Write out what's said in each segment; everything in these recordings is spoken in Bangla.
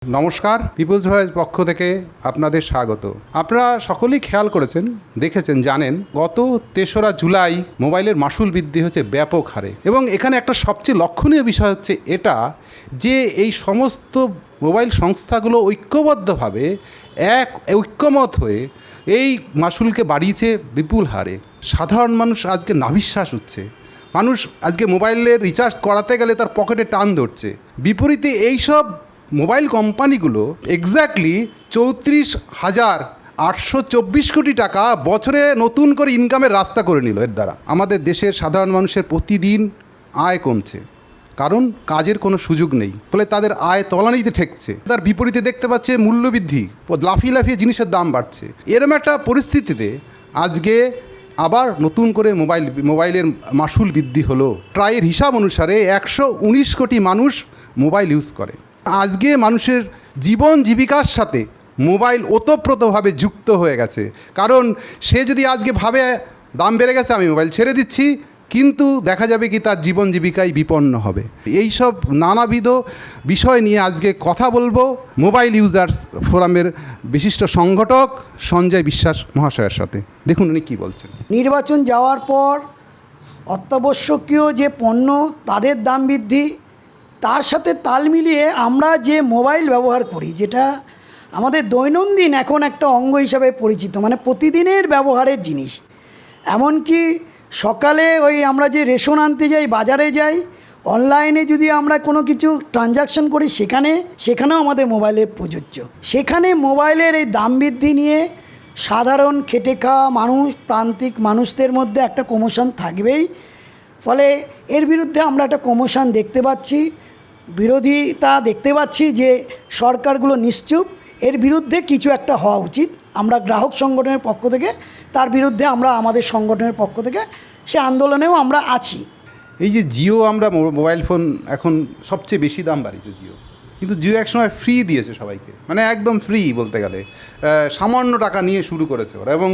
নমস্কার, পিপলস ভয়েস পক্ষ থেকে আপনাদের স্বাগত। আপনারা সকলেই খেয়াল করেছেন, দেখেছেন, জানেন গত ৩রা জুলাই মোবাইলের মাশুল বৃদ্ধি হচ্ছে ব্যাপক হারে। এবং এখানে একটা সবচেয়ে লক্ষণীয় বিষয় হচ্ছে এটা যে এই সমস্ত মোবাইল সংস্থাগুলো ঐক্যবদ্ধভাবে ঐক্যমত হয়ে এই মাশুলকে বাড়িয়েছে বিপুল হারে। সাধারণ মানুষ আজকে নাভিশ্বাস হচ্ছে। মানুষ আজকে মোবাইলের রিচার্জ করাতে গেলে তার পকেটে টান ধরছে। বিপরীতে এইসব মোবাইল কোম্পানিগুলো এক্স্যাক্টলি ৩৪,৮২৪ কোটি টাকা বছরে নতুন করে ইনকামের রাস্তা করে নিল এর দ্বারা। আমাদের দেশের সাধারণ মানুষের প্রতিদিন আয় কমছে, কারণ কাজের কোনো সুযোগ নেই, ফলে তাদের আয় তলানিতে ঠেকছে। তার বিপরীতে দেখতে পাচ্ছে মূল্যবৃদ্ধি, লাফিয়ে লাফিয়ে জিনিসের দাম বাড়ছে। এরম একটা পরিস্থিতিতে আজকে আবার নতুন করে মোবাইলের মাশুল বৃদ্ধি হলো। ট্রাইয়ের হিসাব অনুসারে ১১৯ কোটি মানুষ মোবাইল ইউজ করে। আজকে মানুষের জীবন জীবিকার সাথে মোবাইল ওতপ্রোতভাবে যুক্ত হয়ে গেছে। কারণ সে যদি আজকে ভাবে দাম বেড়ে গেছে, আমি মোবাইল ছেড়ে দিচ্ছি, কিন্তু দেখা যাবে কি তার জীবন জীবিকায় বিপন্ন হবে। এইসব নানাবিধ বিষয় নিয়ে আজকে কথা বলবো মোবাইল ইউজার্স ফোরামের বিশিষ্ট সংগঠক সঞ্জয় বিশ্বাস মহাশয়ের সাথে। দেখুন উনি কী বলছেন। নির্বাচন যাওয়ার পর অত্যাবশ্যকীয় যে পণ্য তাদের দাম বৃদ্ধি, তার সাথে তাল মিলিয়ে আমরা যে মোবাইল ব্যবহার করি, যেটা আমাদের দৈনন্দিন এখন একটা অঙ্গ হিসাবে পরিচিত, মানে প্রতিদিনের ব্যবহারের জিনিস। এমনকি সকালে আমরা যে রেশন আনতে যাই, বাজারে যাই, অনলাইনে যদি আমরা কোনো কিছু ট্রানজাকশন করি, সেখানেও আমাদের মোবাইলে প্রযোজ্য। সেখানে মোবাইলের এই দাম বৃদ্ধি নিয়ে সাধারণ খেটে খাওয়া মানুষ, প্রান্তিক মানুষদের মধ্যে একটা কমোশন থাকবেই। ফলে এর বিরুদ্ধে আমরা একটা কমোশন দেখতে পাচ্ছি, বিরোধিতা দেখতে পাচ্ছি যে সরকারগুলো নিশ্চুপ। এর বিরুদ্ধে কিছু একটা হওয়া উচিত। আমরা গ্রাহক সংগঠনের পক্ষ থেকে তার বিরুদ্ধে আমরা আমাদের সংগঠনের পক্ষ থেকে সে আন্দোলনেও আমরা আছি। এই যে জিও, আমরা মোবাইল ফোন এখন সবচেয়ে বেশি দাম বাড়িয়েছে জিও, কিন্তু জিও একসময় ফ্রি দিয়েছে সবাইকে, মানে একদম ফ্রি বলতে গেলে সামান্য টাকা নিয়ে শুরু করেছে ওরা। এবং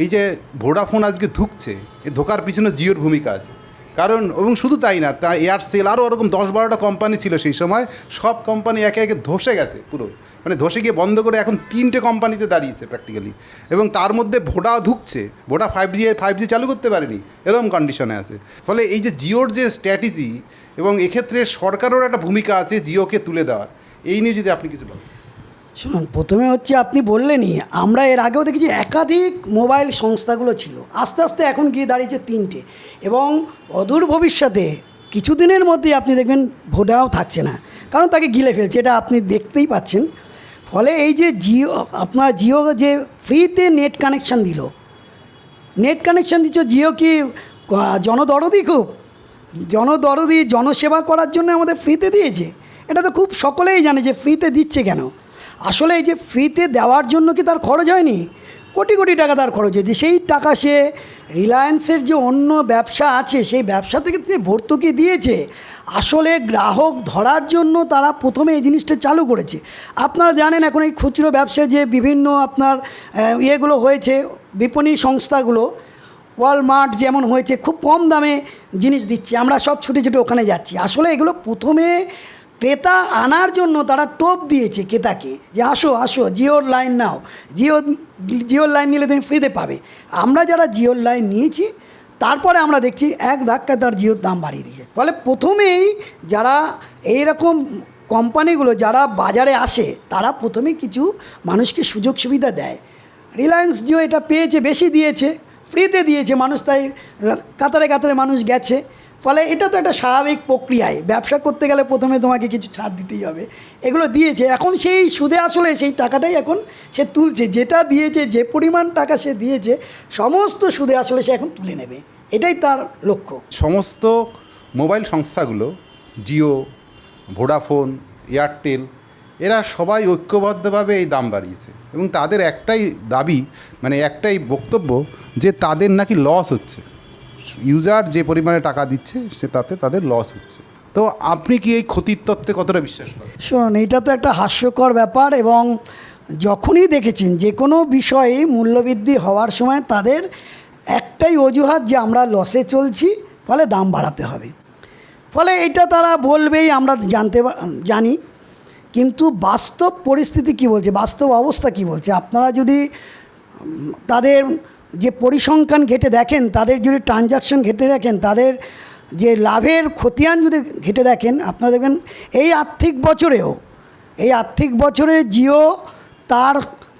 এই যে ভোডাফোন আজকে ধুঁকছে, এ ধোকার পিছনে জিওর ভূমিকা আছে। কারণ এবং শুধু তাই না, তা এয়ারসেল আরও ওরকম 10-12টা কোম্পানি ছিল সেই সময়, সব কোম্পানি একে একে ধসে গেছে পুরো, মানে ধসে গিয়ে বন্ধ করে এখন 3টে কোম্পানিতে দাঁড়িয়েছে প্র্যাকটিক্যালি। এবং তার মধ্যে ভোডা ধুঁকছে, ভোডা 5G চালু করতে পারেনি, এরকম কন্ডিশনে আছে। ফলে এই যে জিওর যে স্ট্র্যাটেজি, এবং এক্ষেত্রে সরকারেরও একটা ভূমিকা আছে জিওকে তুলে দেওয়ার, এই নিয়ে যদি আপনি কিছু বলেন। শুনুন, প্রথমে আপনি বললেনই, আমরা এর আগেও দেখেছি একাধিক মোবাইল সংস্থাগুলো ছিল, আস্তে আস্তে এখন গিয়ে দাঁড়িয়েছে 3টে। এবং অদূর ভবিষ্যতে কিছুদিনের মধ্যেই আপনি দেখবেন ভোডাও থাকছে না, কারণ তাকে গিলে ফেলছে, এটা আপনি দেখতেই পাচ্ছেন। ফলে এই যে জিও যে ফ্রিতে নেট কানেকশান দিল, জিও কি জনদরদি, খুব জনদরদি, জনসেবা করার জন্য আমাদের ফ্রিতে দিয়েছে? এটা তো খুব সকলেই জানে যে ফ্রিতে দিচ্ছে কেন। আসলে এই যে ফ্রিতে দেওয়ার জন্য কি তার খরচ হয়নি? কোটি কোটি টাকা তার খরচ হয়েছে। সেই টাকা সে রিলায়েন্সের যে অন্য ব্যবসা আছে সেই ব্যবসা থেকে ভর্তুকি দিয়েছে। আসলে গ্রাহক ধরার জন্য তারা প্রথমে এই জিনিসটা চালু করেছে। আপনারা জানেন এখন এই খুচরো ব্যবসায় যে বিভিন্ন আপনার ইয়েগুলো হয়েছে, বিপণী সংস্থাগুলো, ওয়ালমার্ট যেমন হয়েছে, খুব কম দামে জিনিস দিচ্ছে, আমরা সব ছুটে ছুটে ওখানে যাচ্ছি। আসলে এগুলো প্রথমে ক্রেতা আনার জন্য তারা টোপ দিয়েছে ক্রেতাকে, যে আসো আসো জিওর লাইন নাও, জিওর লাইন নিলে তুমি ফ্রিতে পাবে। আমরা যারা জিওর লাইন নিয়েছি, তারপরে আমরা দেখছি এক ধাক্কায় তার জিওর দাম বাড়িয়ে দিয়েছে। ফলে প্রথমেই যারা এইরকম কোম্পানিগুলো যারা বাজারে আসে, তারা প্রথমে কিছু মানুষকে সুযোগ সুবিধা দেয়। রিলায়েন্স জিও এটা পেয়েছে, বেশি দিয়েছে, ফ্রিতে দিয়েছে, মানুষ তাই কাতারে কাতারে মানুষ গেছে। ফলে এটা তো একটা স্বাভাবিক প্রক্রিয়ায়, ব্যবসা করতে গেলে প্রথমে তোমাকে কিছু ছাড় দিতেই হবে। এগুলো দিয়েছে, এখন সেই সুদে আসলে সেই টাকাটাই এখন সে তুলছে, যেটা দিয়েছে, যে পরিমাণ টাকা সে দিয়েছে সমস্ত সুদে আসলে সে এখন তুলে নেবে, এটাই তার লক্ষ্য। সমস্ত মোবাইল সংস্থাগুলো, জিও, ভোডাফোন, এয়ারটেল, এরা সবাই ঐক্যবদ্ধভাবে এই দাম বাড়িয়েছে। এবং তাদের একটাই দাবি, মানে একটাই বক্তব্য, যে তাদের নাকি লস হচ্ছে, ইউজার যে পরিমাণে টাকা দিচ্ছে সে তাতে তাদের লস হচ্ছে। তো আপনি কি এই ক্ষতির তত্ত্বে কতটা বিশ্বাস করেন? শুনুন, এটা তো একটা হাস্যকর ব্যাপার। এবং যখনই দেখেছেন যে কোনো বিষয়ে মূল্যবৃদ্ধি হওয়ার সময় তাদের একটাই অজুহাত, যে আমরা লসে চলছি, ফলে দাম বাড়াতে হবে। ফলে এটা তারা বলবেই, আমরা জানি। কিন্তু বাস্তব পরিস্থিতি কি বলছে, বাস্তব অবস্থা কি বলছে, আপনারা যদি তাদের যে পরিসংখ্যান ঘেঁটে দেখেন, তাদের যদি ট্রানজাকশন ঘেঁটে দেখেন, তাদের যে লাভের খতিয়ান যদি ঘেঁটে দেখেন, আপনারা দেখবেন এই আর্থিক বছরে জিও তার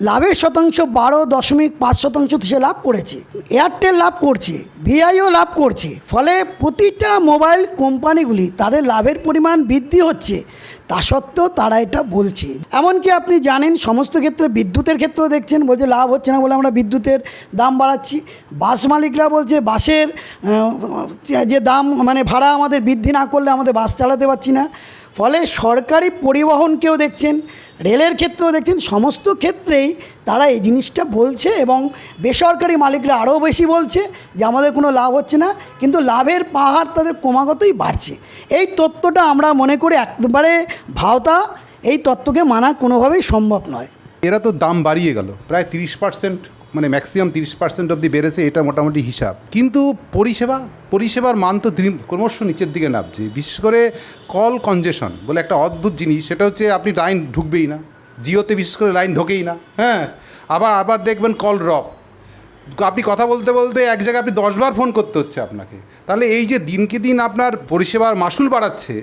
লাভের শতাংশ 12.5% সে লাভ করেছে। এয়ারটেল লাভ করছে, ভিআইও লাভ করছে। ফলে প্রতিটা মোবাইল কোম্পানিগুলি তাদের লাভের পরিমাণ বৃদ্ধি হচ্ছে, তা সত্ত্বেও তারা এটা বলছে। এমনকি আপনি জানেন সমস্ত ক্ষেত্রে, বিদ্যুতের ক্ষেত্রেও দেখছেন, বলছে লাভ হচ্ছে না বলে আমরা বিদ্যুতের দাম বাড়াচ্ছি। বাস মালিকরা বলছে বাসের যে দাম মানে ভাড়া আমাদের বৃদ্ধি না করলে আমাদের বাস চালাতে পারছি না। ফলে সরকারি পরিবহনকেও দেখছেন, রেলের ক্ষেত্রেও দেখছেন, সমস্ত ক্ষেত্রেই তারা এই জিনিসটা বলছে এবং বেসরকারি মালিকরা আরও বেশি বলছে যে আমাদের কোনো লাভ হচ্ছে না, কিন্তু লাভের পাহাড় তাদের ক্রমাগতই বাড়ছে। এই তত্ত্বটা আমরা মনে করি একবারে ভাওতা, এই তত্ত্বকে মানা কোনোভাবেই সম্ভব নয়। এরা তো দাম বাড়িয়ে গেল প্রায় 30%, মানে ম্যাক্সিমাম 30% অবধি বেড়েছে, এটা মোটামুটি হিসাব। কিন্তু পরিষেবার মান তো ক্রমশ নিচের দিকে নামছে। বিশেষ করে কল কনজেশন বলে একটা অদ্ভুত জিনিস, সেটা হচ্ছে আপনি লাইন ঢুকবেই না, জিওতে বিশেষ করে লাইন ঢোকেই না। হ্যাঁ, আবার দেখবেন কল ড্রপ, আপনি কথা বলতে বলতে এক জায়গায় আপনি 10 বার ফোন করতে হচ্ছে আপনাকে। তাহলে এই যে দিনকে দিন আপনার পরিষেবার মাসুল বাড়াচ্ছে,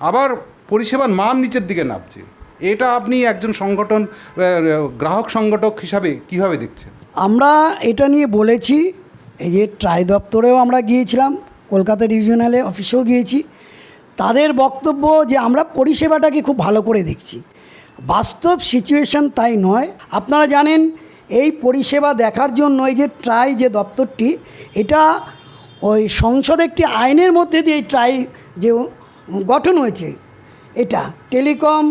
আবার পরিষেবার মান নিচের দিকে নামছে, এটা আপনি একজন গ্রাহক সংগঠক হিসাবে কীভাবে দেখছেন? আমরা এটা নিয়ে বলেছি, এই যে ট্রাই দপ্তরেও আমরা গিয়েছিলাম, কলকাতা রিজিওনালে অফিসেও গিয়েছি। তাদের বক্তব্য যে আমরা পরিষেবাটাকে খুব ভালো করে দেখছি, বাস্তব সিচুয়েশন তাই নয়। আপনারা জানেন এই পরিষেবা দেখার জন্য এই যে ট্রাই যে দপ্তরটি, এটা ওই সংসদে একটি আইনের মধ্যে দিয়ে এই ট্রাই যে গঠন হয়েছে, এটা telecom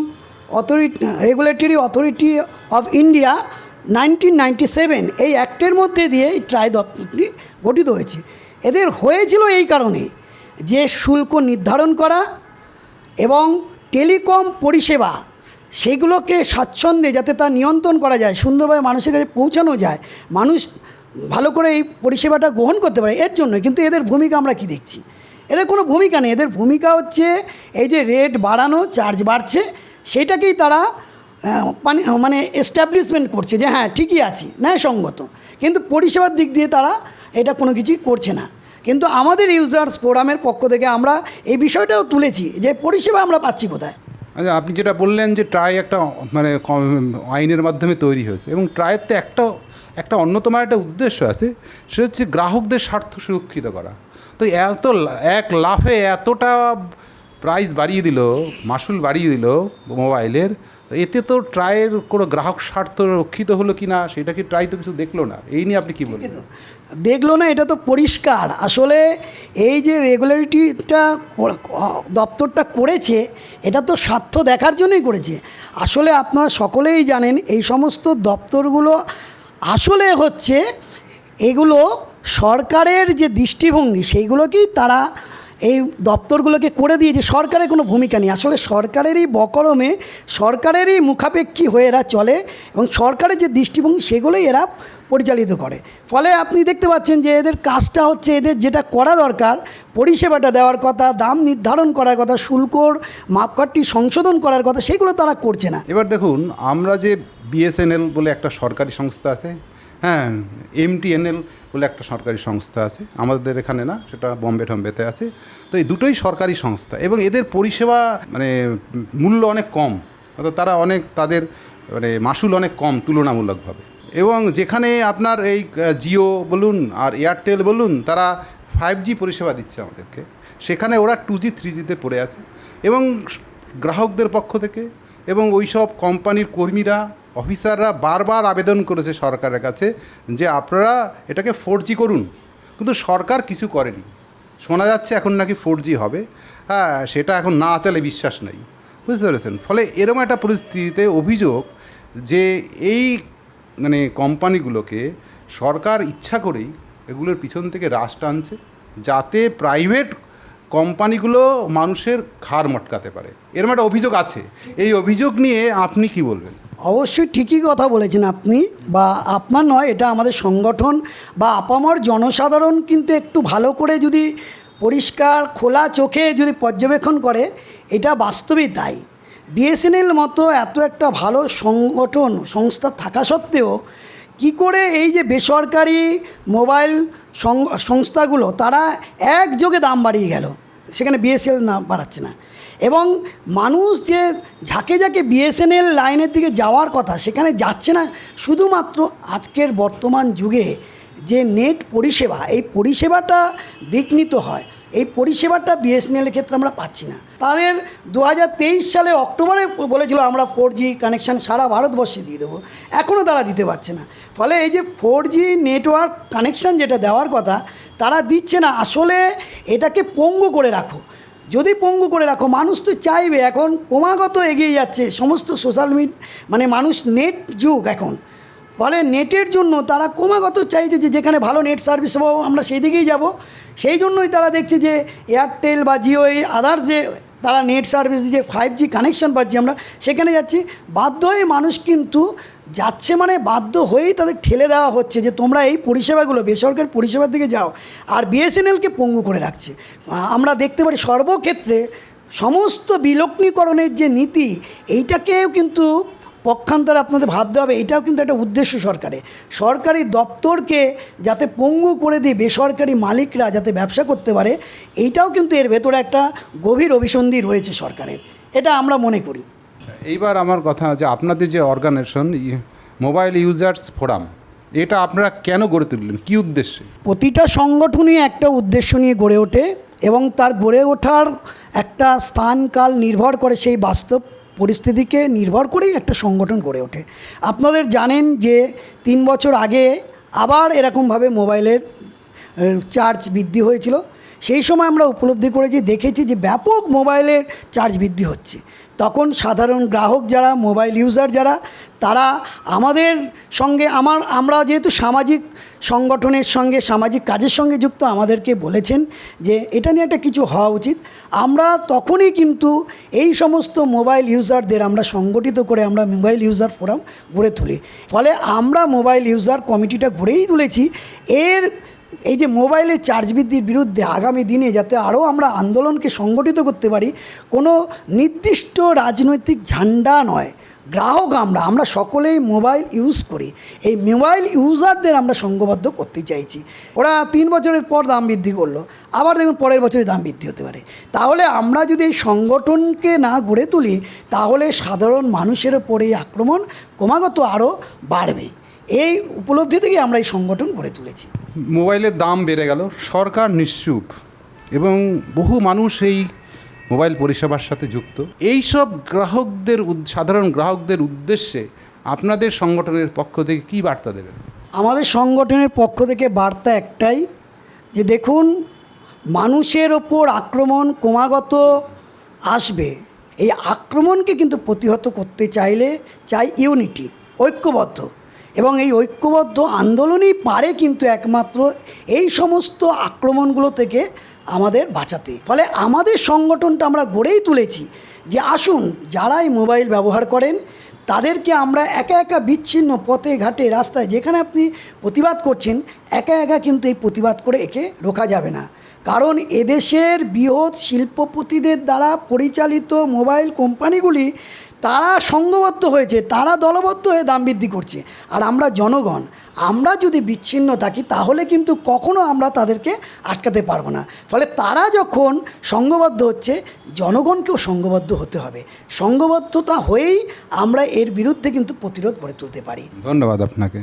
regulatory authority of India 1997 এই অ্যাক্টের মধ্যে দিয়ে এই ট্রাই দপ্তরটি গঠিত হয়েছে। এদের হয়েছিল এই কারণে যে শুল্ক নির্ধারণ করা এবং টেলিকম পরিষেবা সেগুলোকে স্বাচ্ছন্দ্যে যাতে তা নিয়ন্ত্রণ করা যায়, সুন্দরভাবে মানুষের কাছে পৌঁছানো যায়, মানুষ ভালো করে এই পরিষেবাটা গ্রহণ করতে পারে, এর জন্য। কিন্তু এদের ভূমিকা আমরা কি দেখছি? এদের কোনো ভূমিকা নেই। এদের ভূমিকা হচ্ছে এই যে রেট বাড়ানো, চার্জ বাড়ছে, সেটাকেই তারা মানে এস্টাবলিশমেন্ট করছে যে হ্যাঁ ঠিকই আছে, ন্যায়সঙ্গত, কিন্তু পরিষেবার দিক দিয়ে তারা এটা কোনো কিছুই করছে না। কিন্তু আমাদের ইউজার্স ফোরামের পক্ষ থেকে আমরা এই বিষয়টাও তুলেছি যে পরিষেবা আমরা পাচ্ছি কোথায়। আচ্ছা, আপনি যেটা বললেন যে ট্রাই একটা মানে আইনের মাধ্যমে তৈরি হয়েছে, এবং ট্রাইয়ের তো একটা অন্যতম একটা উদ্দেশ্য আছে, সেটা হচ্ছে গ্রাহকদের স্বার্থ সুরক্ষিত করা। তো এক লাফে এতটা প্রাইস বাড়িয়ে দিল, মাসুল বাড়িয়ে দিল মোবাইলের, এতে তো ট্রাইয়ের কোনো গ্রাহক স্বার্থ রক্ষিত হলো কি না সেটা কি ট্রাই তো কিছু দেখলো না। এই নিয়ে আপনি কী বলবেন? দেখলো না, এটা তো পরিষ্কার। আসলে এই যে রেগুলেটরিটা দপ্তরটা করেছে, এটা তো স্বার্থ দেখার জন্যই করেছে। আসলে আপনারা সকলেই জানেন এই সমস্ত দপ্তরগুলো আসলে হচ্ছে এগুলো সরকারের যে দৃষ্টিভঙ্গি সেইগুলোকেই তারা এই দপ্তরগুলোকে করে দিয়েছে। সরকারের কোনো ভূমিকা নেই। আসলে সরকারেরই বকলমে, সরকারেরই মুখাপেক্ষী হয়ে এরা চলে এবং সরকারের যে দৃষ্টিভঙ্গি সেগুলোই এরা পরিচালিত করে। ফলে আপনি দেখতে পাচ্ছেন যে এদের কাজটা হচ্ছে, এদের যেটা করা দরকার, পরিষেবাটা দেওয়ার কথা, দাম নির্ধারণ করার কথা, শুল্কর মাপকাঠি সংশোধন করার কথা, সেগুলো তারা করছে না। এবার দেখুন, আমরা যে বিএসএনএল বলে একটা সরকারি সংস্থা আছে, হ্যাঁ, এমটিএনএল বলে একটা সরকারি সংস্থা আছে, আমাদের এখানে না, সেটা বম্বেতে আছে। তো এই দুটোই সরকারি সংস্থা এবং এদের পরিষেবা মানে মূল্য অনেক কম, অর্থাৎ তারা তাদের মানে মাসুল অনেক কম তুলনামূলকভাবে। এবং যেখানে আপনার এই জিও বলুন আর এয়ারটেল বলুন, তারা 5G পরিষেবা দিচ্ছে আমাদেরকে, সেখানে ওরা 2G 3Gতে পড়ে আছে। এবং গ্রাহকদের পক্ষ থেকে এবং ওই সব কোম্পানির কর্মীরা, অফিসাররা বারবার আবেদন করেছে সরকারের কাছে যে আপনারা এটাকে 4G করুন, কিন্তু সরকার কিছু করেনি। শোনা যাচ্ছে এখন নাকি 4G হবে, হ্যাঁ, সেটা এখন না চলে বিশ্বাস নেই, বুঝতে পেরেছেন। ফলে এরকম একটা পরিস্থিতিতে অভিযোগ যে এই মানে কোম্পানিগুলোকে সরকার ইচ্ছা করেই এগুলোর পিছন থেকে রাশ টানছে, যাতে প্রাইভেট কোম্পানিগুলো মানুষের ঘাড় মটকাতে পারে, এরকম একটা অভিযোগ আছে। এই অভিযোগ নিয়ে আপনি কি বলবেন? অবশ্যই ঠিকই কথা বলেছেন আপনি, বা আপনার নয়, এটা আমাদের সংগঠন বা আপামর জনসাধারণ কিন্তু একটু ভালো করে যদি পরিষ্কার খোলা চোখে যদি পর্যবেক্ষণ করে, এটা বাস্তবেই তাই বিএসএনএল মতো এত একটা ভালো সংগঠন সংস্থা থাকা সত্ত্বেও কি করে এই যে বেসরকারি মোবাইল সংস্থাগুলো তারা একযোগে দাম বাড়িয়ে গেল, সেখানে বিএসএনএল না বাড়াচ্ছে না, এবং মানুষ যে ঝাঁকে ঝাঁকে বিএসএনএল লাইনের দিকে যাওয়ার কথা সেখানে যাচ্ছে না। শুধুমাত্র আজকের বর্তমান যুগে যে নেট পরিষেবা, এই পরিষেবাটা বিঘ্নিত হয়, এই পরিষেবাটা বিএসএনএলের ক্ষেত্রে আমরা পাচ্ছি না। তাদের 2023 সালে অক্টোবরে বলেছিল আমরা 4G কানেকশান সারা ভারতবর্ষে দিয়ে দেবো, এখনও তারা দিতে পারছে না। ফলে এই যে 4G নেটওয়ার্ক কানেকশান যেটা দেওয়ার কথা তারা দিচ্ছে না। আসলে এটাকে পঙ্গু করে রাখো, যদি পঙ্গু করে রাখো মানুষ তো চাইবে। এখন ক্রমাগত এগিয়ে যাচ্ছে সমস্ত সোশ্যাল মানে মানুষ নেট যুগ এখন, ফলে নেটের জন্য তারা ক্রমাগত চাইছে যে যেখানে ভালো নেট সার্ভিস পাবো আমরা সেই দিকেই যাব। সেই জন্যই তারা দেখছে যে এয়ারটেল বা জিও এই আদার্স যে তারা নেট সার্ভিস দিয়ে 5G কানেকশান পাচ্ছি আমরা সেখানে যাচ্ছি। বাধ্য হয়ে মানুষ কিন্তু যাচ্ছে, মানে বাধ্য হয়েই তাদের ঠেলে দেওয়া হচ্ছে যে তোমরা এই পরিষেবাগুলো বেসরকারি পরিষেবার দিকে যাও, আর বিএসএনএলকে পঙ্গু করে রাখছে। আমরা দেখতে পারি সর্বক্ষেত্রে সমস্ত বিলগ্নীকরণের যে নীতি, এইটাকেও কিন্তু পক্ষান্তরে আপনাদের ভাবতে হবে। এটাও কিন্তু একটা উদ্দেশ্য সরকারের, সরকারি দপ্তরকে যাতে পঙ্গু করে দিয়ে বেসরকারি মালিকরা যাতে ব্যবসা করতে পারে, এইটাও কিন্তু এর ভেতরে একটা গভীর অভিসন্ধি রয়েছে সরকারের, এটা আমরা মনে করি। এইবার আমার কথা যে আপনাদের যে অর্গানাইজেশন মোবাইল ইউজার্স ফোরাম, এটা আপনারা কেন গড়ে তুললেন, কী উদ্দেশ্যে? প্রতিটা সংগঠনই একটা উদ্দেশ্য নিয়ে গড়ে ওঠে এবং তার গড়ে ওঠার একটা স্থানকাল নির্ভর করে, সেই বাস্তব পরিস্থিতিকে নির্ভর করেই একটা সংগঠন গড়ে ওঠে। আপনাদের জানেন যে 3 বছর আগে আবার এরকমভাবে মোবাইলের চার্জ বৃদ্ধি হয়েছিল। সেই সময় আমরা উপলব্ধি করেছি, দেখেছি যে ব্যাপক মোবাইলের চার্জ বৃদ্ধি হচ্ছে। তখন সাধারণ গ্রাহক যারা, মোবাইল ইউজার যারা, তারা আমাদের সঙ্গে আমরা যেহেতু সামাজিক সংগঠনের সঙ্গে সামাজিক কাজের সঙ্গে যুক্ত, আমাদেরকে বলেছেন যে এটা নিয়ে একটা কিছু হওয়া উচিত। আমরা তখনই কিন্তু এই সমস্ত মোবাইল ইউজারদের আমরা সংগঠিত করে আমরা মোবাইল ইউজার ফোরাম গড়ে তুলি। ফলে আমরা মোবাইল ইউজার কমিটিটা গড়েই তুলেছি। এই যে মোবাইলের চার্জ বৃদ্ধির বিরুদ্ধে আগামী দিনে যাতে আরও আমরা আন্দোলনকে সংগঠিত করতে পারি, কোনো নির্দিষ্ট রাজনৈতিক ঝান্ডা নয়, গ্রাহক আমরা সকলেই মোবাইল ইউজ করি, এই মোবাইল ইউজারদের আমরা সংঘবদ্ধ করতে চাইছি। ওরা 3 বছরের পর দাম বৃদ্ধি করলো, আবার দেখুন পরের বছরে দাম বৃদ্ধি হতে পারে। তাহলে আমরা যদি এই সংগঠনকে না গড়ে তুলি তাহলে সাধারণ মানুষের ওপরে এই আক্রমণ ক্রমাগত আরও বাড়বে। এই উপলব্ধি থেকে আমরা এই সংগঠন গড়ে তুলেছি। মোবাইলের দাম বেড়ে গেল, সরকার নিশ্চুপ এবং বহু মানুষ এই মোবাইল পরিষেবার সাথে যুক্ত। এই সব সাধারণ গ্রাহকদের উদ্দেশ্যে আপনাদের সংগঠনের পক্ষ থেকে কী বার্তা দেবেন? আমাদের সংগঠনের পক্ষ থেকে বার্তা একটাই, যে দেখুন মানুষের ওপর আক্রমণ ক্রমাগত আসবে। এই আক্রমণকে কিন্তু প্রতিহত করতে চাই ইউনিটি, ঐক্যবদ্ধ, এবং এই ঐক্যবদ্ধ আন্দোলনই পারে কিন্তু একমাত্র এই সমস্ত আক্রমণগুলো থেকে আমাদের বাঁচাতে। ফলে আমাদের সংগঠনটা আমরা গড়েই তুলেছি যে আসুন যারা এই মোবাইল ব্যবহার করেন তাদেরকে আমরা একা একা বিচ্ছিন্ন পথে ঘাটে রাস্তায় যেখানে আপনি প্রতিবাদ করছেন, একা একা কিন্তু এই প্রতিবাদ করে একে রোকা যাবে না। কারণ এদেশের বৃহৎ শিল্পপতিদের দ্বারা পরিচালিত মোবাইল কোম্পানিগুলি তারা সংঘবদ্ধ হয়েছে, তারা দলবদ্ধ হয়ে দাম বৃদ্ধি করছে। আর আমরা জনগণ, আমরা যদি বিচ্ছিন্ন থাকি তাহলে কিন্তু কখনো আমরা তাদেরকে আটকাতে পারবো না। ফলে তারা যখন সংঘবদ্ধ হচ্ছে, জনগণকেও সংঘবদ্ধ হতে হবে। সংঘবদ্ধতা হয়েই আমরা এর বিরুদ্ধে কিন্তু প্রতিরোধ গড়ে তুলতে পারি। ধন্যবাদ আপনাকে।